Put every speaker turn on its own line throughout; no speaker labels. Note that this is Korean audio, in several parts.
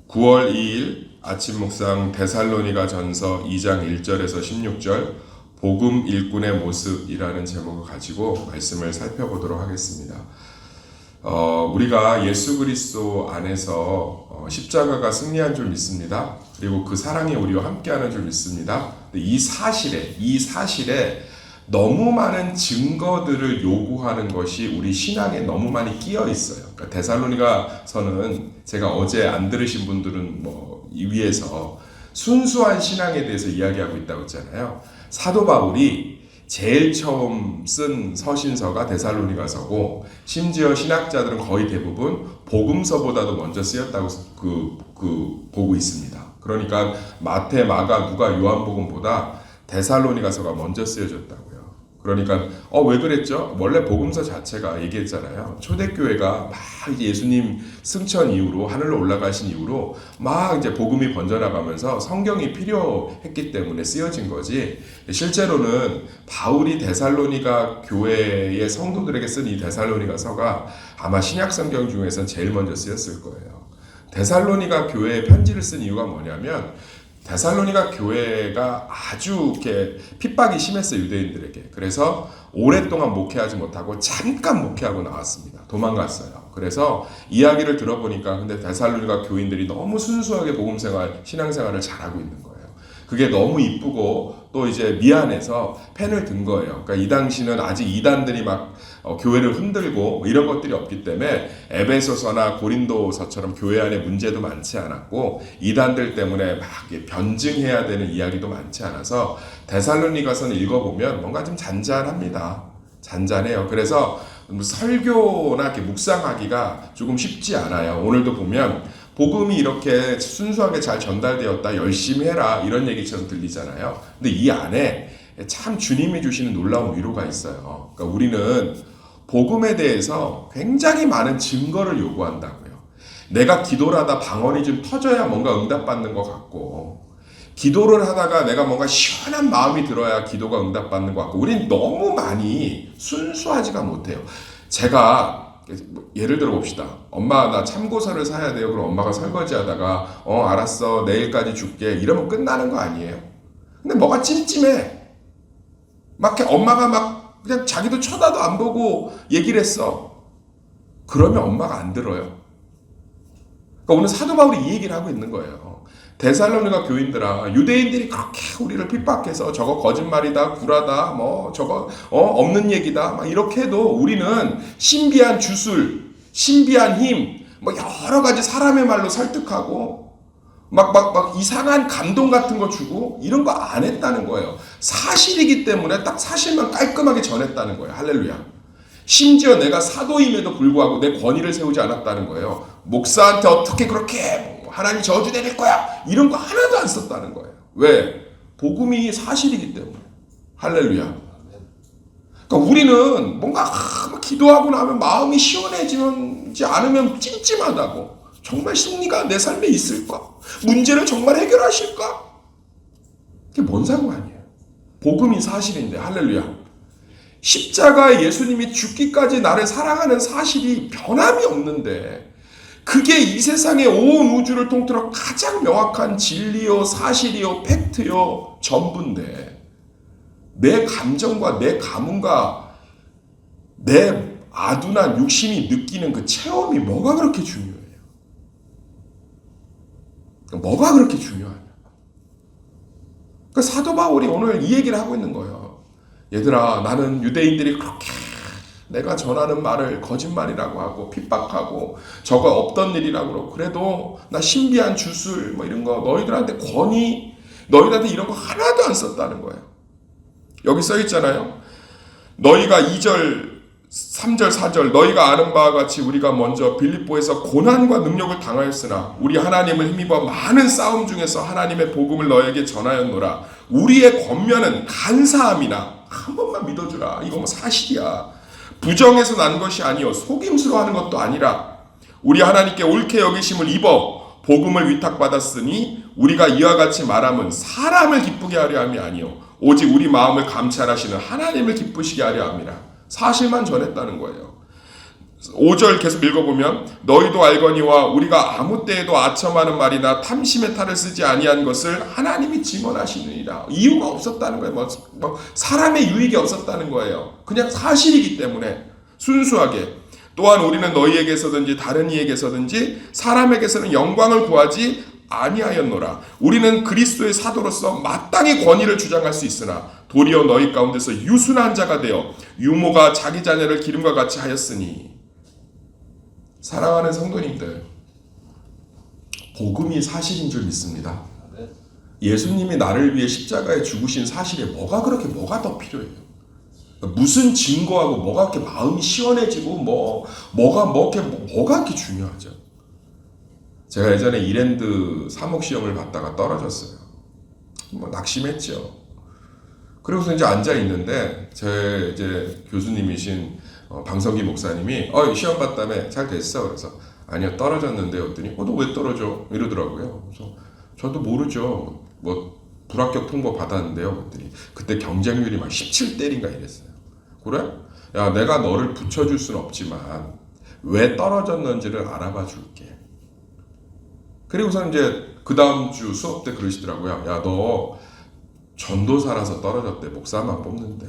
9월 2일 아침 묵상 데살로니가 전서 2장 1절에서 16절 복음 일꾼의 모습이라는 제목을 가지고 말씀을 살펴보도록 하겠습니다. 우리가 예수 그리스도 안에서 십자가가 승리한 줄 믿습니다. 그리고 그 사랑이 우리와 함께하는 줄 믿습니다. 이 사실에 너무 많은 증거들을 요구하는 것이 우리 신앙에 너무 많이 끼어 있어요. 그러니까 데살로니가서는 제가 어제 안 들으신 분들은 이 위에서 순수한 신앙에 대해서 이야기하고 있다고 했잖아요. 사도 바울이 제일 처음 쓴 서신서가 데살로니가서고, 심지어 신학자들은 거의 대부분 복음서보다도 먼저 쓰였다고 보고 있습니다. 그러니까 마태, 마가, 누가, 요한복음보다 데살로니가서가 먼저 쓰여졌다고요. 그러니까 왜 그랬죠? 원래 복음서 자체가 얘기했잖아요. 초대교회가 막 이제 예수님 승천 이후로, 하늘로 올라가신 이후로 막 이제 복음이 번져나가면서 성경이 필요했기 때문에 쓰여진 거지, 실제로는 바울이 데살로니가 교회의 성도들에게 쓴 이 데살로니가서가 아마 신약 성경 중에선 제일 먼저 쓰였을 거예요. 데살로니가 교회에 편지를 쓴 이유가 뭐냐면, 데살로니가 교회가 아주 이렇게 핍박이 심했어요, 유대인들에게. 그래서 오랫동안 목회하지 못하고 잠깐 목회하고 나왔습니다. 도망갔어요. 그래서 이야기를 들어보니까 근데 데살로니가 교인들이 너무 순수하게 복음생활, 신앙생활을 잘하고 있는 거예요. 그게 너무 이쁘고 또 이제 미안해서 펜을 든 거예요. 그러니까 이 당시는 아직 이단들이 막 교회를 흔들고 이런 것들이 없기 때문에 에베소서나 고린도서처럼 교회 안에 문제도 많지 않았고, 이단들 때문에 막 변증해야 되는 이야기도 많지 않아서 데살로니가서는 읽어보면 뭔가 좀 잔잔합니다. 잔잔해요. 그래서 설교나 이렇게 묵상하기가 조금 쉽지 않아요. 오늘도 보면 복음이 이렇게 순수하게 잘 전달되었다, 열심히 해라, 이런 얘기처럼 들리잖아요. 근데 이 안에 참 주님이 주시는 놀라운 위로가 있어요. 그러니까 우리는 복음에 대해서 굉장히 많은 증거를 요구한다고요. 내가 기도를 하다 방언이 좀 터져야 뭔가 응답받는 것 같고, 기도를 하다가 내가 뭔가 시원한 마음이 들어야 기도가 응답받는 것 같고, 우린 너무 많이 순수하지가 못해요. 제가 예를 들어 봅시다. 엄마, 나 참고서를 사야 돼요. 그럼 엄마가 설거지 하다가 알았어, 내일까지 줄게, 이러면 끝나는 거 아니에요? 근데 뭐가 찜찜해. 막 엄마가 막 그냥 자기도 쳐다도 안 보고 얘기를 했어. 그러면 엄마가 안 들어요. 그러니까 오늘 사도 바울이 이 얘기를 하고 있는 거예요. 데살로니가 교인들아, 유대인들이 그렇게 우리를 핍박해서 저거 거짓말이다, 구라다, 저거 없는 얘기다, 막 이렇게 해도 우리는 신비한 주술, 신비한 힘, 여러 가지 사람의 말로 설득하고 막 이상한 감동 같은 거 주고 이런 거 안 했다는 거예요. 사실이기 때문에 딱 사실만 깔끔하게 전했다는 거예요. 할렐루야. 심지어 내가 사도임에도 불구하고 내 권위를 세우지 않았다는 거예요. 목사한테 어떻게 그렇게 하나님 저주 내릴 거야, 이런 거 하나도 안 썼다는 거예요. 왜? 복음이 사실이기 때문에. 할렐루야. 그러니까 우리는 뭔가 기도하고 나면 마음이 시원해지지 않으면 찜찜하다고. 정말 승리가 내 삶에 있을까? 문제를 정말 해결하실까? 그게 뭔 상관이에요? 복음이 사실인데. 할렐루야. 십자가에 예수님이 죽기까지 나를 사랑하는 사실이 변함이 없는데, 그게 이 세상의 온 우주를 통틀어 가장 명확한 진리요, 사실이요, 팩트요, 전부인데, 내 감정과 내 감흥과 내 아둔한 육신이 느끼는 그 체험이 뭐가 그렇게 중요해요? 뭐가 그렇게 중요하냐? 그러니까 사도 바울이 오늘 이 얘기를 하고 있는 거예요. 얘들아, 나는 유대인들이 그렇게 내가 전하는 말을 거짓말이라고 하고 핍박하고 저거 없던 일이라고 그러고, 그래도 나 신비한 주술 이런 거 너희들한테 권위, 너희들한테 이런 거 하나도 안 썼다는 거예요. 여기 써 있잖아요. 너희가 2절, 3절, 4절, 너희가 아는 바와 같이 우리가 먼저 빌립보에서 고난과 능력을 당하였으나 우리 하나님을 힘입어 많은 싸움 중에서 하나님의 복음을 너에게 전하였노라. 우리의 권면은 간사함이나, 한 번만 믿어주라, 이거 사실이야, 부정에서 난 것이 아니요 속임수로 하는 것도 아니라 우리 하나님께 옳게 여기심을 입어 복음을 위탁받았으니 우리가 이와 같이 말함은 사람을 기쁘게 하려 함이 아니요 오직 우리 마음을 감찰하시는 하나님을 기쁘시게 하려 함이라. 사실만 전했다는 거예요. 5절 계속 읽어보면 너희도 알거니와 우리가 아무 때에도 아첨하는 말이나 탐심의 탈을 쓰지 아니한 것을 하나님이 증언하시느니라. 이유가 없었다는 거예요. 뭐 사람의 유익이 없었다는 거예요. 그냥 사실이기 때문에 순수하게. 또한 우리는 너희에게서든지 다른 이에게서든지 사람에게서는 영광을 구하지 아니하였노라. 우리는 그리스도의 사도로서 마땅히 권위를 주장할 수 있으나 도리어 너희 가운데서 유순한 자가 되어 유모가 자기 자녀를 기름과 같이 하였으니. 사랑하는 성도님들, 복음이 사실인 줄 믿습니다. 예수님이 나를 위해 십자가에 죽으신 사실에 뭐가 더 필요해요? 무슨 증거하고 뭐가 그렇게 마음이 시원해지고 뭐가 그렇게 중요하죠? 제가 예전에 이랜드 3억 시험을 봤다가 떨어졌어요. 낙심했죠. 그러고서 이제 앉아 있는데 제 이제 교수님이신 방성기 목사님이 시험 봤다며 잘 됐어. 그래서 아니요 떨어졌는데 했더니 너 왜 떨어져? 이러더라고요. 그래서 저도 모르죠. 불합격 통보 받았는데요. 그랬더니 그때 경쟁률이 막 17대인가 이랬어요. 그래? 야 내가 너를 붙여줄 수는 없지만 왜 떨어졌는지를 알아봐 줄게. 그리고서 이제 그 다음 주 수업 때 그러시더라고요. 야 너 전도사라서 떨어졌대. 목사만 뽑는데.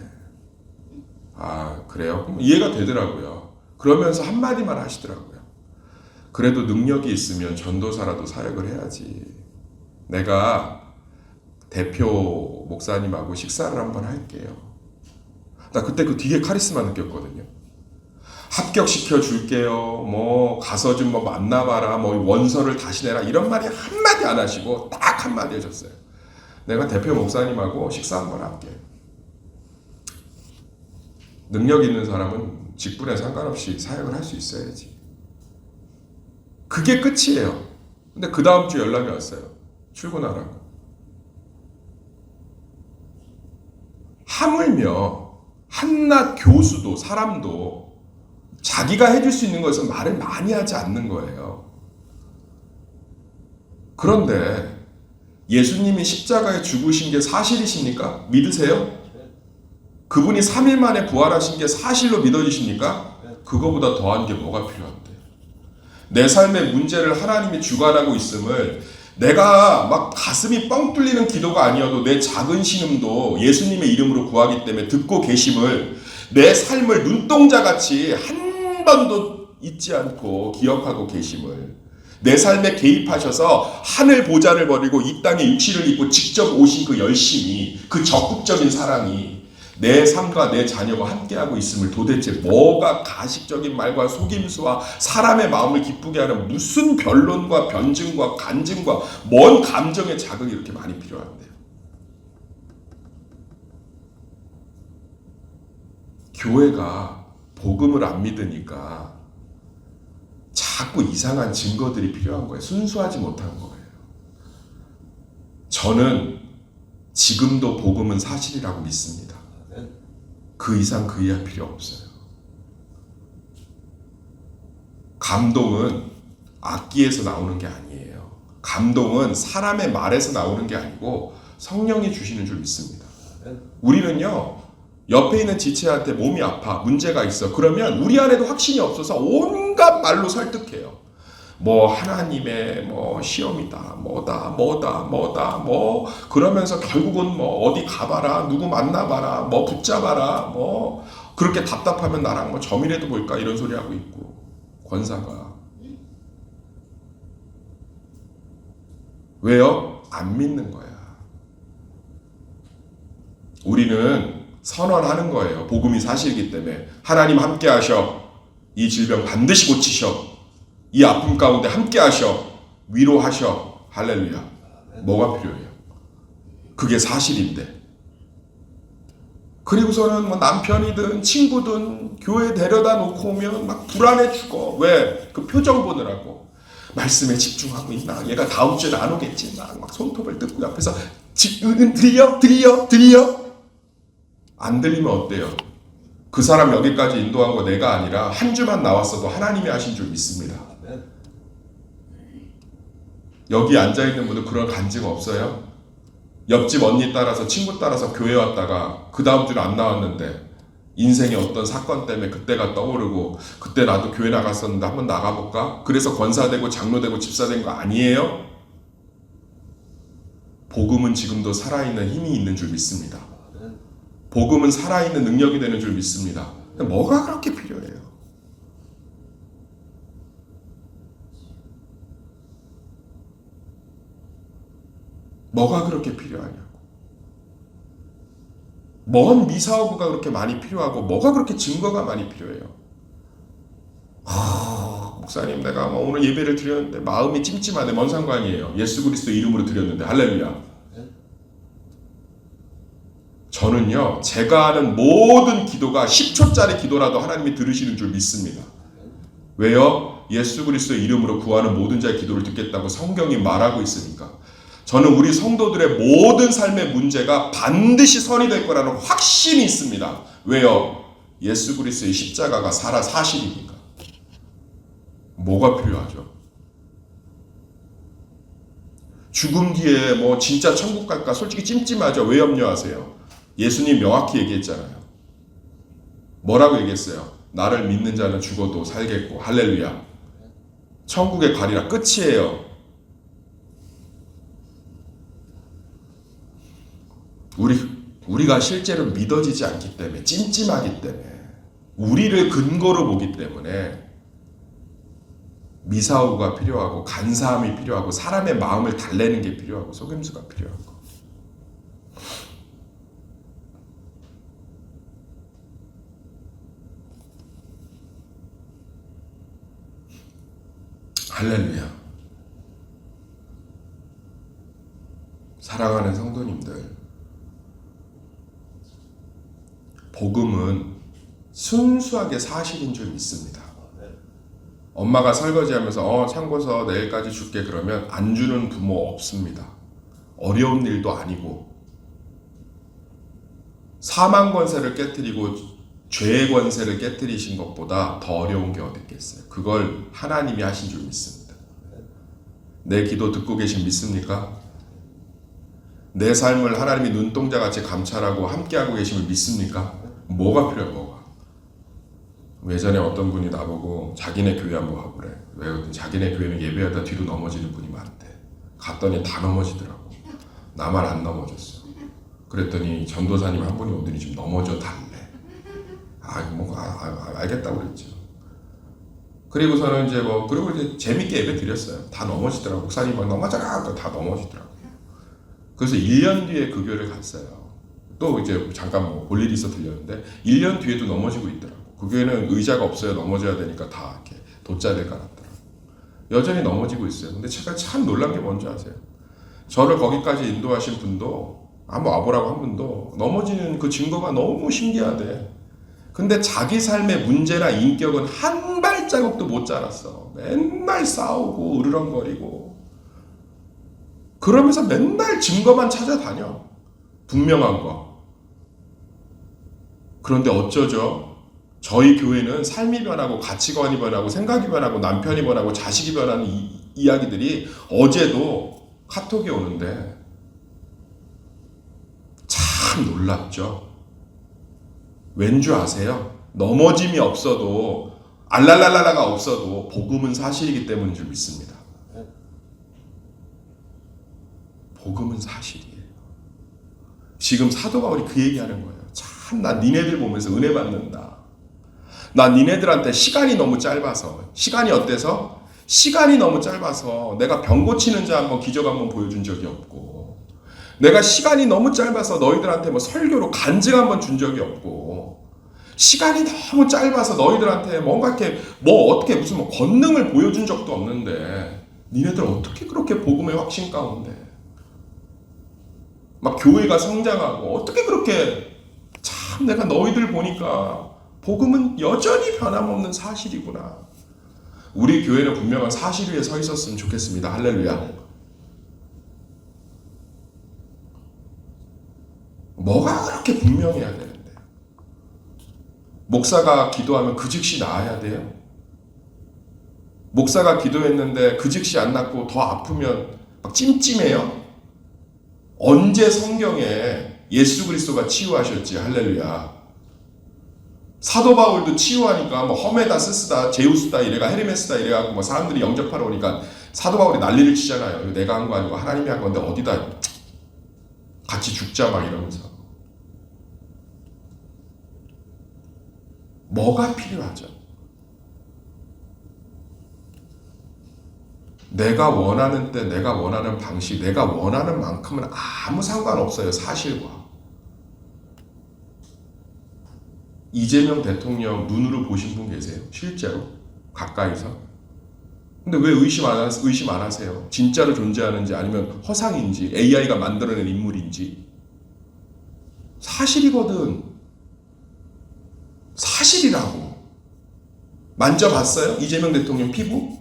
아 그래요? 그럼 이해가 되더라고요. 그러면서 한마디만 하시더라고요. 그래도 능력이 있으면 전도사라도 사역을 해야지. 내가 대표 목사님하고 식사를 한번 할게요. 나 그때 그 뒤에 카리스마 느꼈거든요. 합격시켜 줄게요. 가서 좀 만나봐라. 원서를 다시 내라. 이런 말이 한마디 안 하시고 딱 한마디 하셨어요. 내가 대표 목사님하고 식사 한번 할게. 능력 있는 사람은 직분에 상관없이 사역을 할 수 있어야지. 그게 끝이에요. 근데 그 다음 주 연락이 왔어요. 출근하라고. 하물며 한낱 교수도 사람도 자기가 해줄 수 있는 것은 말을 많이 하지 않는 거예요. 그런데 예수님이 십자가에 죽으신 게 사실이십니까? 믿으세요? 그분이 3일 만에 부활하신 게 사실로 믿어지십니까? 그거보다 더한 게 뭐가 필요한데? 내 삶의 문제를 하나님이 주관하고 있음을 내가 막 가슴이 뻥 뚫리는 기도가 아니어도 내 작은 신음도 예수님의 이름으로 구하기 때문에 듣고 계심을 내 삶을 눈동자같이 한 번도 잊지 않고 기억하고 계심을 내 삶에 개입하셔서 하늘 보좌를 버리고 이 땅에 육신을 입고 직접 오신 그 열심이, 그 적극적인 사랑이 내 삶과 내 자녀가 함께하고 있음을 도대체 뭐가 가식적인 말과 속임수와 사람의 마음을 기쁘게 하는 무슨 변론과 변증과 간증과 뭔 감정의 자극이 이렇게 많이 필요한데요. 교회가 복음을 안 믿으니까 자꾸 이상한 증거들이 필요한 거예요. 순수하지 못한 거예요. 저는 지금도 복음은 사실이라고 믿습니다. 그 이상 그 이하 필요 없어요. 감동은 악기에서 나오는 게 아니에요. 감동은 사람의 말에서 나오는 게 아니고 성령이 주시는 줄 믿습니다. 우리는요, 옆에 있는 지체한테 몸이 아파, 문제가 있어. 그러면 우리 안에도 확신이 없어서 온갖 말로 설득해요. 하나님의 시험이다, 그러면서 결국은 어디 가봐라, 누구 만나봐라, 붙잡아라, 그렇게 답답하면 나랑 점이라도 볼까, 이런 소리 하고 있고, 권사가. 왜요? 안 믿는 거야. 우리는 선언하는 거예요. 복음이 사실이기 때문에. 하나님 함께 하셔. 이 질병 반드시 고치셔. 이 아픔 가운데 함께 하셔. 위로하셔. 할렐루야. 뭐가 필요해요? 그게 사실인데. 그리고서는 남편이든 친구든 교회 데려다 놓고 오면 막 불안해 죽어. 왜? 그 표정 보느라고. 말씀에 집중하고 있나? 얘가 다음 주에 안 오겠지? 막 손톱을 뜯고 옆에서 들려? 안 들리면 어때요? 그 사람 여기까지 인도한 거 내가 아니라 한 주만 나왔어도 하나님이 하신 줄 믿습니다. 여기 앉아있는 분들 그런 간증 없어요? 옆집 언니 따라서 친구 따라서 교회 왔다가 그 다음 주는 안 나왔는데 인생의 어떤 사건 때문에 그때가 떠오르고 그때 나도 교회 나갔었는데 한번 나가볼까? 그래서 권사되고 장로되고 집사된 거 아니에요? 복음은 지금도 살아있는 힘이 있는 줄 믿습니다. 복음은 살아있는 능력이 되는 줄 믿습니다. 뭐가 그렇게 필요해요? 뭐가 그렇게 필요하냐고. 뭔 미사오구가 그렇게 많이 필요하고 뭐가 그렇게 증거가 많이 필요해요? 목사님 내가 오늘 예배를 드렸는데 마음이 찜찜하네. 뭔 상관이에요? 예수 그리스도 이름으로 드렸는데 할렐루야. 저는요 제가 하는 모든 기도가 10초짜리 기도라도 하나님이 들으시는 줄 믿습니다. 왜요? 예수 그리스도 이름으로 구하는 모든 자의 기도를 듣겠다고 성경이 말하고 있으니까. 저는 우리 성도들의 모든 삶의 문제가 반드시 선이 될 거라는 확신이 있습니다. 왜요? 예수 그리스도의 십자가가 사실이니까. 뭐가 필요하죠? 죽음 뒤에 진짜 천국 갈까 솔직히 찜찜하죠. 왜 염려하세요? 예수님 명확히 얘기했잖아요. 뭐라고 얘기했어요? 나를 믿는 자는 죽어도 살겠고 할렐루야. 천국에 가리라. 끝이에요. 우리가 실제로 믿어지지 않기 때문에 찜찜하기 때문에 우리를 근거로 보기 때문에 미사오가 필요하고 간사함이 필요하고 사람의 마음을 달래는 게 필요하고 속임수가 필요하고. 할렐루야. 사랑하는 성도님들, 복음은 순수하게 사실인 줄 믿습니다. 엄마가 설거지하면서 참고서 내일까지 줄게 그러면 안 주는 부모 없습니다. 어려운 일도 아니고 사망 권세를 깨트리고 죄의 권세를 깨트리신 것보다 더 어려운 게 어디 있겠어요. 그걸 하나님이 하신 줄 믿습니다. 내 기도 듣고 계신 믿습니까? 내 삶을 하나님이 눈동자같이 감찰하고 함께하고 계심을 믿습니까? 뭐가 필요해? 뭐가? 예전에 어떤 분이 나보고 자기네 교회 한번 와보래. 왜 그랬더니 자기네 교회는 예배하다 뒤로 넘어지는 분이 많대. 갔더니 다 넘어지더라고. 나만 안 넘어졌어. 그랬더니 전도사님 한 분이 오더니 좀 넘어져 달래. 알겠다고 그랬죠. 그리고서는 그리고 이제 재밌게 예배 드렸어요. 다 넘어지더라고. 목사님 막 넘어져라. 다 넘어지더라고. 그래서 1년 뒤에 그 교회를 갔어요. 또 이제 잠깐 볼 일이 있어 들렸는데 1년 뒤에도 넘어지고 있더라고. 그 교회는 의자가 없어요. 넘어져야 되니까 다 이렇게 돗자리를 깔았더라고. 여전히 넘어지고 있어요. 근데 제가 참 놀란 게 뭔지 아세요? 저를 거기까지 인도하신 분도 한번 와보라고 한 분도 넘어지는 그 증거가 너무 신기하대. 근데 자기 삶의 문제나 인격은 한 발자국도 못 자랐어. 맨날 싸우고 으르렁거리고 그러면서 맨날 증거만 찾아다녀. 분명한 거. 그런데 어쩌죠? 저희 교회는 삶이 변하고 가치관이 변하고 생각이 변하고 남편이 변하고 자식이 변하는 이야기들이 어제도 카톡이 오는데 참 놀랍죠. 왠줄 아세요? 넘어짐이 없어도 알랄랄라가 없어도 복음은 사실이기 때문인 줄 믿습니다. 복음은 사실이에요. 지금 사도 바울이 그 얘기하는 거예요. 참 나 니네들 보면서 은혜 받는다. 나 니네들한테 시간이 너무 짧아서. 시간이 어때서? 시간이 너무 짧아서 내가 병 고치는 자 한번 기적 한번 보여준 적이 없고 내가 시간이 너무 짧아서 너희들한테 설교로 간증 한번 준 적이 없고 시간이 너무 짧아서 너희들한테 뭔가 이렇게 어떻게 무슨 권능을 보여준 적도 없는데 니네들 어떻게 그렇게 복음의 확신 가운데 막 교회가 성장하고 어떻게 그렇게 참 내가 너희들 보니까 복음은 여전히 변함없는 사실이구나. 우리 교회는 분명한 사실 위에 서 있었으면 좋겠습니다. 할렐루야. 뭐가 그렇게 분명해야 되는데 목사가 기도하면 그 즉시 나아야 돼요? 목사가 기도했는데 그 즉시 안 낫고 더 아프면 막 찜찜해요? 언제 성경에 예수 그리스도가 치유하셨지? 할렐루야. 사도 바울도 치유하니까 뭐 험에다 스스다 제우스다 이래가 헤르메스다 이래가지고 뭐 사람들이 영접하러 오니까 사도 바울이 난리를 치잖아요. 이거 내가 한 거 아니고 하나님이 한 건데 어디다 같이 죽자 막 이러면서. 뭐가 필요하죠? 내가 원하는 때 내가 원하는 방식 내가 원하는 만큼은 아무 상관없어요. 사실과. 이재명 대통령 눈으로 보신 분 계세요? 실제로? 가까이서? 근데 왜 의심 안 하세요? 진짜로 존재하는지 아니면 허상인지 AI가 만들어낸 인물인지. 사실이거든. 사실이라고. 만져봤어요? 이재명 대통령 피부?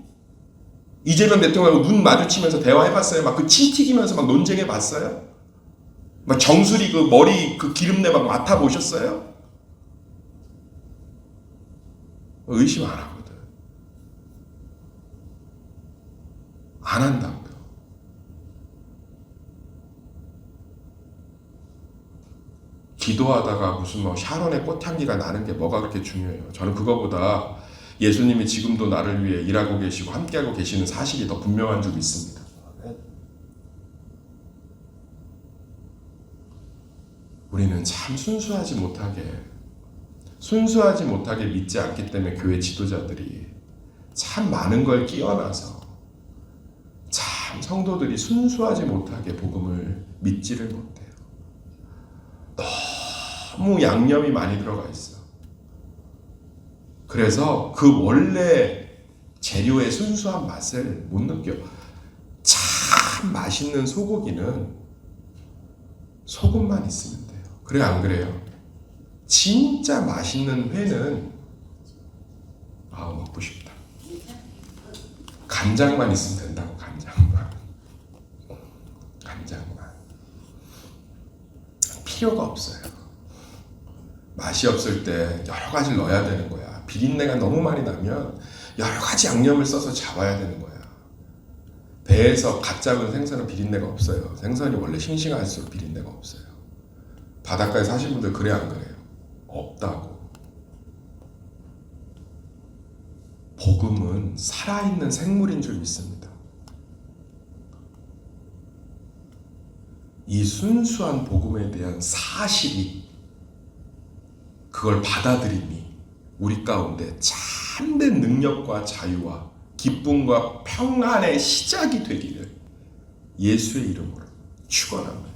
이재명 대통령하고 눈 마주치면서 대화해봤어요? 막 그 침 튀기면서 막 논쟁해봤어요? 막 정수리 그 머리 그 기름내 막 맡아보셨어요? 의심 안 하거든. 안 한다고요. 기도하다가 무슨 뭐 샤론의 꽃향기가 나는 게 뭐가 그렇게 중요해요. 저는 그거보다 예수님이 지금도 나를 위해 일하고 계시고 함께하고 계시는 사실이 더 분명한 줄 믿습니다. 우리는 참 순수하지 못하게 믿지 않기 때문에 교회 지도자들이 참 많은 걸 끼워놔서 참 성도들이 순수하지 못하게 복음을 믿지를 못해요. 너무 양념이 많이 들어가 있어. 그래서 그 원래 재료의 순수한 맛을 못 느껴. 참 맛있는 소고기는 소금만 있으면 돼요. 그래 안 그래요? 진짜 맛있는 회는 먹고 싶다. 간장만 있으면 된다고. 간장만 필요가 없어요. 맛이 없을 때 여러 가지를 넣어야 되는 거야. 비린내가 너무 많이 나면 여러 가지 양념을 써서 잡아야 되는 거야. 배에서 갓 잡은 생선은 비린내가 없어요. 생선이 원래 싱싱할수록 비린내가 없어요. 바닷가에 사신 분들 그래 안 그래요? 없다고. 복음은 살아있는 생물인 줄 믿습니다. 이 순수한 복음에 대한 사실이 그걸 받아들임이 우리 가운데 참된 능력과 자유와 기쁨과 평안의 시작이 되기를 예수의 이름으로 축원합니다.